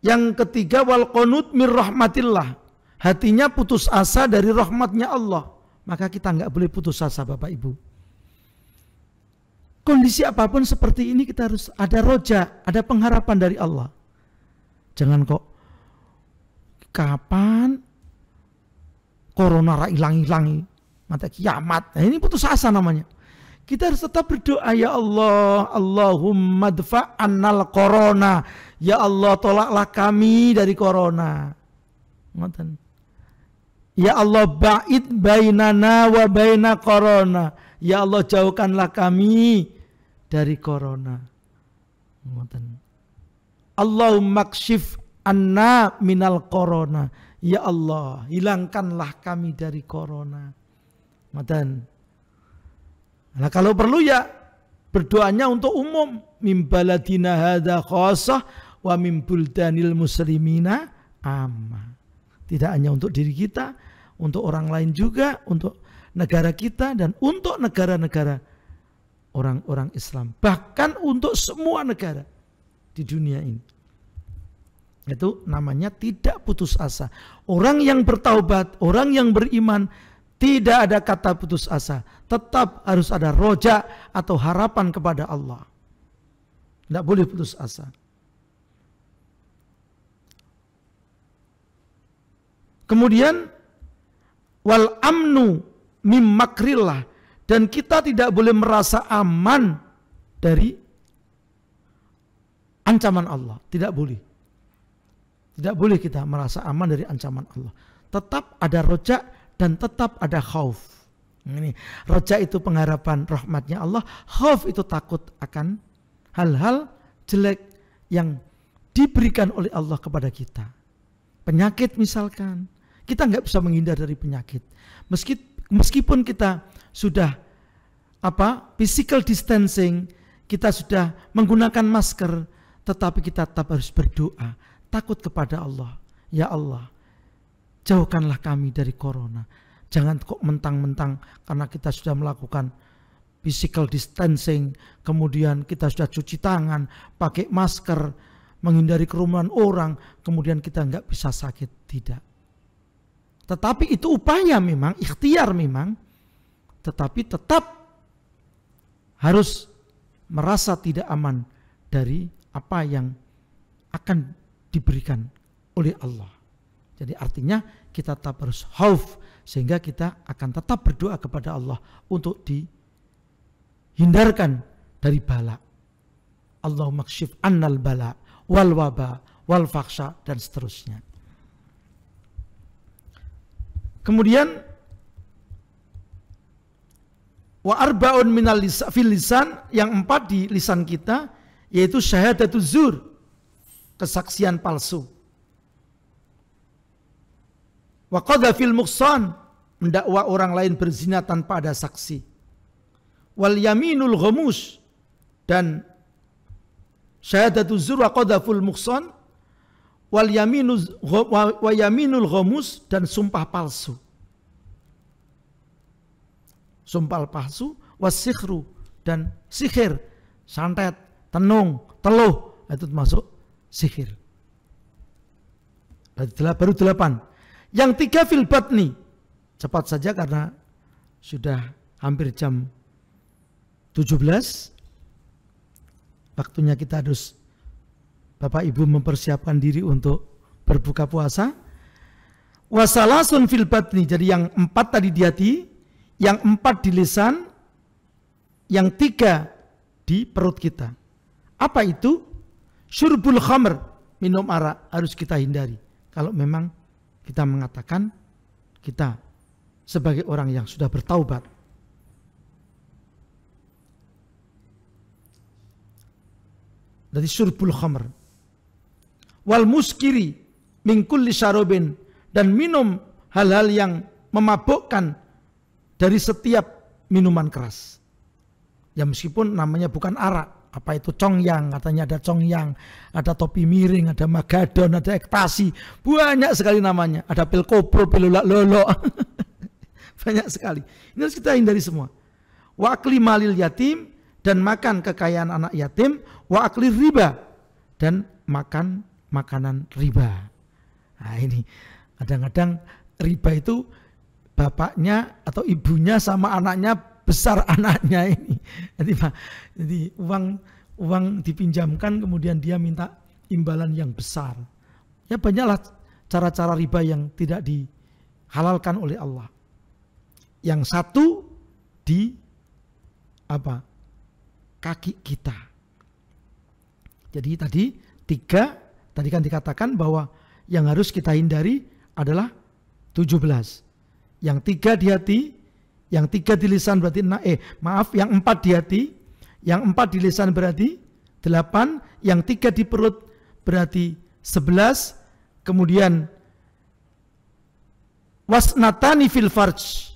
S1: Yang ketiga wal qunut mir rahmatillah. Hatinya putus asa dari rahmatnya Allah. Maka kita nggak boleh putus asa, Bapak Ibu. Kondisi apapun seperti ini kita harus ada roja, ada pengharapan dari Allah. Jangan kok kapan corona hilang-hilangi, mata kiamat. Nah, ini putus asa namanya. Kita harus tetap berdoa, ya Allah, Allahumma dfa' annal corona. Ya Allah, tolaklah kami dari corona. Ya Allah, ba'id bainana wa baina corona. Ya Allah, jauhkanlah kami dari corona. Allahumma kshif anna minal corona. Ya Allah, hilangkanlah kami dari corona. Nah, kalau perlu ya berdoanya untuk umum. Min baladina hadza khassah wa min buldanil muslimina amma. Tidak hanya untuk diri kita, untuk orang lain juga, untuk negara kita dan untuk negara-negara orang-orang Islam. Bahkan untuk semua negara di dunia ini. Itu namanya tidak putus asa. Orang yang bertaubat, orang yang beriman, tidak ada kata putus asa. Tetap harus ada roja atau harapan kepada Allah. Tidak boleh putus asa. Kemudian wal amnu mim makrillah, dan kita tidak boleh merasa aman dari ancaman Allah. Tidak boleh. Tidak boleh kita merasa aman dari ancaman Allah. Tetap ada roja dan tetap ada khauf. Ini roja itu pengharapan rahmatnya Allah, khauf itu takut akan hal-hal jelek yang diberikan oleh Allah kepada kita. Penyakit misalkan, kita nggak bisa menghindar dari penyakit. Meskipun kita sudah physical distancing, kita sudah menggunakan masker, tetapi kita tetap harus berdoa, takut kepada Allah. Ya Allah, jauhkanlah kami dari corona. Jangan kok mentang-mentang karena kita sudah melakukan physical distancing, kemudian kita sudah cuci tangan, pakai masker, menghindari kerumunan orang, kemudian kita nggak bisa sakit, tidak. Tetapi itu upaya memang, ikhtiar memang, tetapi tetap harus merasa tidak aman dari apa yang akan diberikan oleh Allah. Jadi artinya kita tetap harus khauf, sehingga kita akan tetap berdoa kepada Allah untuk dihindarkan dari bala. Allahumma kshif annal bala wal waba wal fakhsha dan seterusnya. Kemudian wa arba'un minal fil lisan, yang 4 di lisan kita, yaitu syahadatuz zur, kesaksian palsu. Wa qadzafil muhsan, mendakwa orang lain berzina tanpa ada saksi. Wal yaminul ghamus, dan syahadatuz zur wa qadzaful muhsan wal yaminul ghamus, dan sumpah palsu. Sumpah palsu, wasikhru, dan sihir, santet, tenung, teluh, itu termasuk sihir. Baru 8. Yang 3 fil batni. Cepat saja karena sudah hampir jam 17. Waktunya kita harus Bapak Ibu mempersiapkan diri untuk berbuka puasa. Wasalasun fil batni. Jadi yang 4 tadi di hati, yang 4 di lisan, yang 3 di perut kita. Apa itu? Syurbul khamr, minum arak, harus kita hindari. Kalau memang kita mengatakan kita sebagai orang yang sudah bertaubat. Dari syurbul khamr. Wal muskiri min kulli syarobin, dan minum hal-hal yang memabukkan dari setiap minuman keras. Ya meskipun namanya bukan arak, apa itu congyang, katanya ada congyang, ada topi miring, ada magadon, ada ekstasi, banyak sekali namanya. Ada pil kopro, pil lolo, banyak sekali. Ini harus kita hindari semua. Wa akli malil yatim, dan makan kekayaan anak yatim. Wa akli riba, dan makan makanan riba. Nah ini kadang-kadang riba itu bapaknya atau ibunya sama anaknya besar anaknya ini. Jadi uang dipinjamkan, kemudian dia minta imbalan yang besar. Ya banyaklah cara-cara riba yang tidak dihalalkan oleh Allah. Yang satu di kaki kita. Jadi tadi 3, tadi kan dikatakan bahwa yang harus kita hindari adalah 17. Yang 3 di hati, yang 3 di lisan berarti yang 4 di hati, yang 4 di lisan berarti 8, yang 3 di perut berarti 11, kemudian wasnatani fil farj,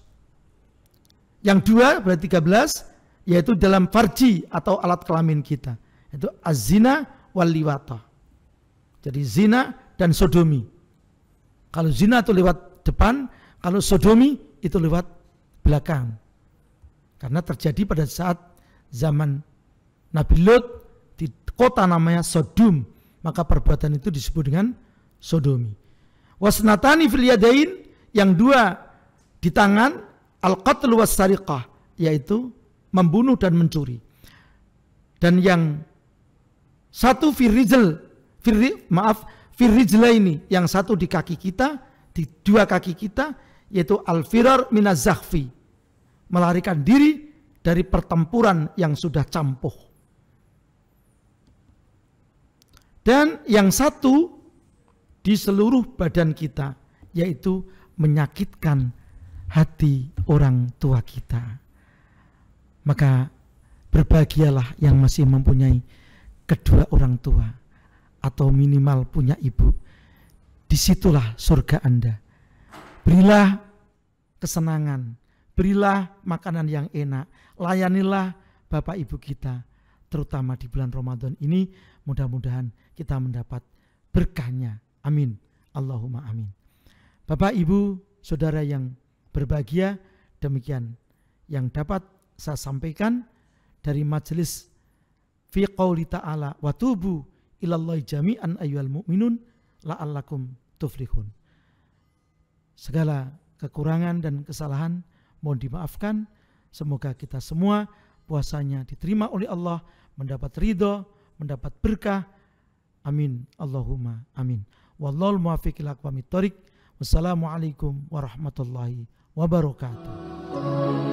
S1: yang 2 berarti 13, yaitu dalam farji atau alat kelamin kita, itu az-zina wal liwata. Jadi zina dan sodomi. Kalau zina itu lewat depan, kalau sodomi itu lewat belakang. Karena terjadi pada saat zaman Nabi Lut di kota namanya Sodom, maka perbuatan itu disebut dengan sodomi. Wasnatani fil yadain, yang 2 di tangan, al-qatl was sariqah, yaitu membunuh dan mencuri. Dan yang 1 firrijlaini, yang 1 di kaki kita, di 2 kaki kita, yaitu al-firar minaz zakhfi, melarikan diri dari pertempuran yang sudah campuh. Dan yang 1 di seluruh badan kita, yaitu menyakitkan hati orang tua kita. Maka berbahagialah yang masih mempunyai kedua orang tua, atau minimal punya ibu. Disitulah surga Anda. Berilah kesenangan, berilah makanan yang enak, layanilah Bapak Ibu kita, terutama di bulan Ramadan ini. Mudah-mudahan kita mendapat berkahnya. Amin. Allahumma amin. Bapak Ibu, saudara yang berbahagia, demikian yang dapat saya sampaikan dari majelis fi qouli ta'ala wa tubu ilallahi jami'an ayyuhal mu'minun la'allakum tuflihun. Segala kekurangan dan kesalahan mohon dimaafkan. Semoga kita semua puasanya diterima oleh Allah, mendapat ridho, mendapat berkah. Amin. Allahumma amin. Wallahul muwaffiq ila aqwamit thoriq. Wassalamualaikum warahmatullahi wabarakatuh.